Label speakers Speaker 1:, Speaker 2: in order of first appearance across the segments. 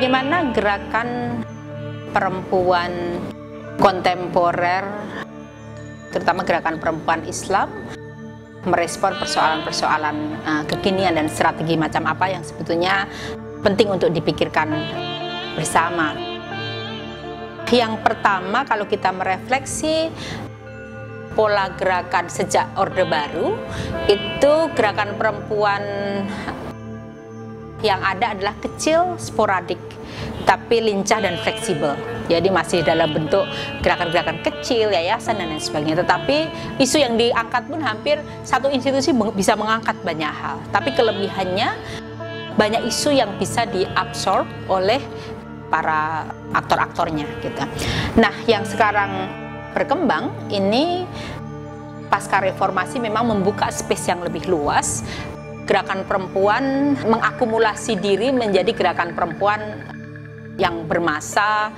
Speaker 1: bagaimana gerakan perempuan kontemporer, terutama gerakan perempuan Islam, merespon persoalan-persoalan kekinian dan strategi macam apa yang sebetulnya penting untuk dipikirkan bersama. Yang pertama, kalau kita merefleksi pola gerakan sejak Orde Baru, itu gerakan perempuan yang ada adalah kecil, sporadik, tapi lincah dan fleksibel. Jadi masih dalam bentuk gerakan-gerakan kecil, yayasan dan lain sebagainya. Tetapi isu yang diangkat pun hampir satu institusi bisa mengangkat banyak hal. Tapi kelebihannya banyak isu yang bisa diabsorb oleh para aktor-aktornya gitu. Nah, yang sekarang berkembang ini pasca reformasi memang membuka space yang lebih luas. Gerakan perempuan mengakumulasi diri menjadi gerakan perempuan yang bermassa,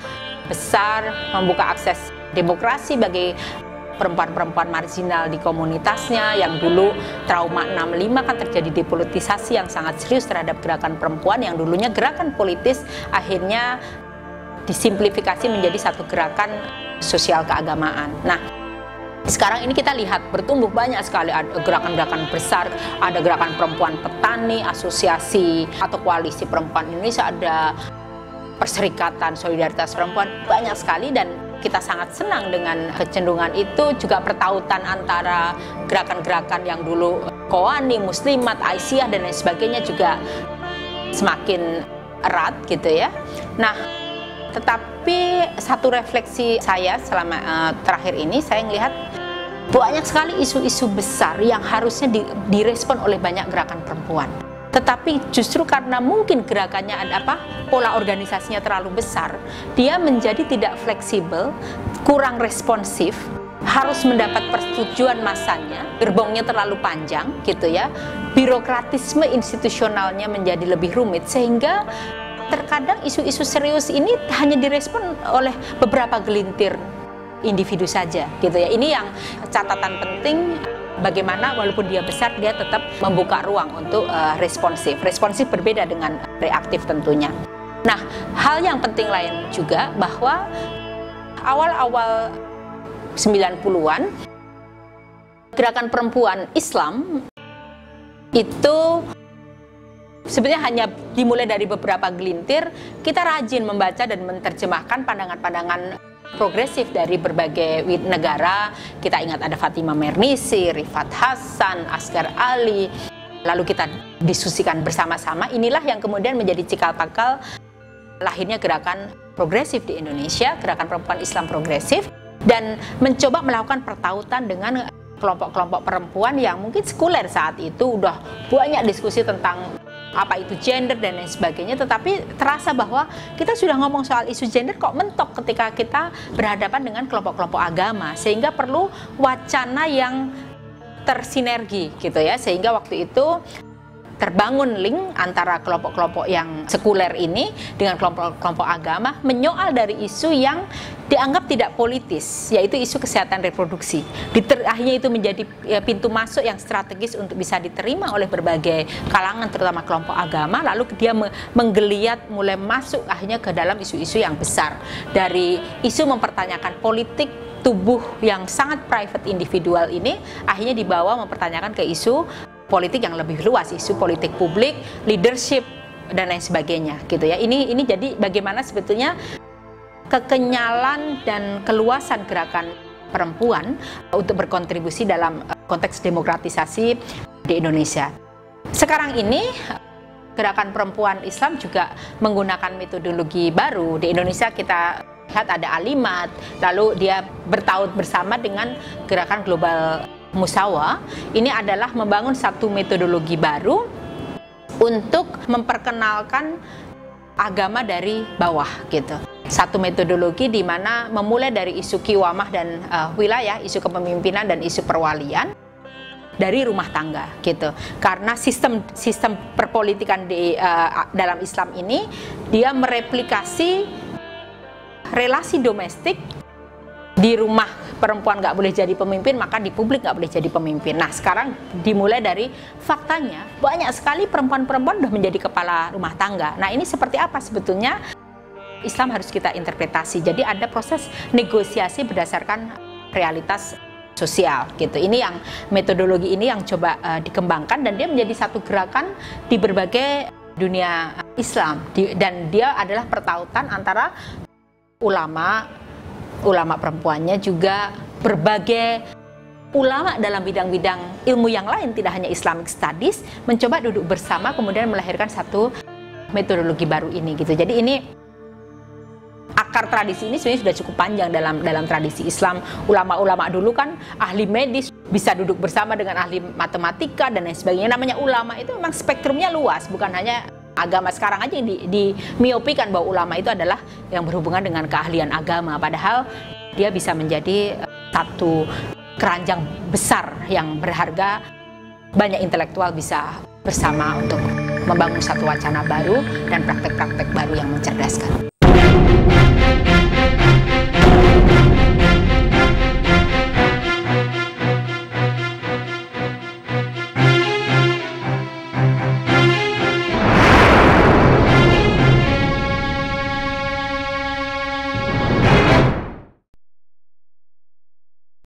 Speaker 1: besar, membuka akses demokrasi bagi perempuan-perempuan marginal di komunitasnya yang dulu trauma 65 kan terjadi depolitisasi yang sangat serius terhadap gerakan perempuan yang dulunya gerakan politis akhirnya disimplifikasi menjadi satu gerakan sosial keagamaan. Nah, sekarang ini kita lihat bertumbuh banyak sekali ada gerakan-gerakan besar, ada gerakan perempuan petani, asosiasi atau koalisi perempuan Indonesia, ada perserikatan solidaritas perempuan, banyak sekali dan kita sangat senang dengan kecenderungan itu. Juga pertautan antara gerakan-gerakan yang dulu Qawani, Muslimat, Aisyah dan lain sebagainya juga semakin erat gitu ya. Nah, tetapi satu refleksi saya selama terakhir ini, saya melihat banyak sekali isu-isu besar yang harusnya direspon oleh banyak gerakan perempuan. Tetapi justru karena mungkin gerakannya ada pola organisasinya terlalu besar, dia menjadi tidak fleksibel, kurang responsif, harus mendapat persetujuan massanya, gerbongnya terlalu panjang gitu ya, birokratisme institusionalnya menjadi lebih rumit sehingga terkadang isu-isu serius ini hanya direspon oleh beberapa gelintir individu saja gitu ya. Ini yang catatan penting, bagaimana walaupun dia besar dia tetap membuka ruang untuk responsif. Responsif berbeda dengan reaktif tentunya. Nah, hal yang penting lain juga bahwa awal-awal 90-an gerakan perempuan Islam itu sebenarnya hanya dimulai dari beberapa gelintir. Kita rajin membaca dan menerjemahkan pandangan-pandangan progresif dari berbagai negara. Kita ingat ada Fatimah Mernissi, Rifat Hasan, Asghar Ali. Lalu kita diskusikan bersama-sama. Inilah yang kemudian menjadi cikal bakal lahirnya gerakan progresif di Indonesia, gerakan perempuan Islam progresif, dan mencoba melakukan pertautan dengan kelompok-kelompok perempuan yang mungkin sekuler saat itu. Udah banyak diskusi tentang apa itu gender dan lain sebagainya, tetapi terasa bahwa kita sudah ngomong soal isu gender kok mentok ketika kita berhadapan dengan kelompok-kelompok agama, sehingga perlu wacana yang tersinergi gitu ya, sehingga waktu itu terbangun link antara kelompok-kelompok yang sekuler ini dengan kelompok-kelompok agama menyoal dari isu yang dianggap tidak politis, yaitu isu kesehatan reproduksi. Akhirnya itu menjadi pintu masuk yang strategis untuk bisa diterima oleh berbagai kalangan, terutama kelompok agama. Lalu dia menggeliat, mulai masuk akhirnya ke dalam isu-isu yang besar. Dari isu mempertanyakan politik tubuh yang sangat private individual ini, akhirnya dibawa mempertanyakan ke isu politik yang lebih luas, isu politik publik, leadership dan lain sebagainya gitu ya. Ini jadi bagaimana sebetulnya kekenyalan dan keluasan gerakan perempuan untuk berkontribusi dalam konteks demokratisasi di Indonesia. Sekarang ini gerakan perempuan Islam juga menggunakan metodologi baru. Di Indonesia kita lihat ada Alimat, lalu dia bertaut bersama dengan gerakan global Musawa. Ini adalah membangun satu metodologi baru untuk memperkenalkan agama dari bawah gitu. Satu metodologi di mana memulai dari isu kiwamah dan wilayah, isu kepemimpinan dan isu perwalian dari rumah tangga gitu. Karena sistem perpolitikan di dalam Islam ini dia mereplikasi relasi domestik di rumah perempuan nggak boleh jadi pemimpin, maka di publik nggak boleh jadi pemimpin. Nah, sekarang dimulai dari faktanya, banyak sekali perempuan-perempuan udah menjadi kepala rumah tangga. Nah, ini seperti apa sebetulnya? Islam harus kita interpretasi. Jadi ada proses negosiasi berdasarkan realitas sosial gitu. Ini yang metodologi ini yang coba dikembangkan, dan dia menjadi satu gerakan di berbagai dunia Islam, dan dia adalah pertautan antara ulama perempuannya, juga berbagai ulama dalam bidang-bidang ilmu yang lain, tidak hanya Islamic Studies, mencoba duduk bersama kemudian melahirkan satu metodologi baru ini gitu. Jadi ini akar tradisi ini sebenarnya sudah cukup panjang dalam tradisi Islam. Ulama-ulama dulu kan ahli medis, bisa duduk bersama dengan ahli matematika dan lain sebagainya. Namanya ulama itu memang spektrumnya luas, bukan hanya agama. Sekarang aja yang dimiopikan bahwa ulama itu adalah yang berhubungan dengan keahlian agama, padahal dia bisa menjadi satu keranjang besar yang berharga. Banyak intelektual bisa bersama untuk membangun satu wacana baru dan praktek-praktek baru yang mencerdaskan.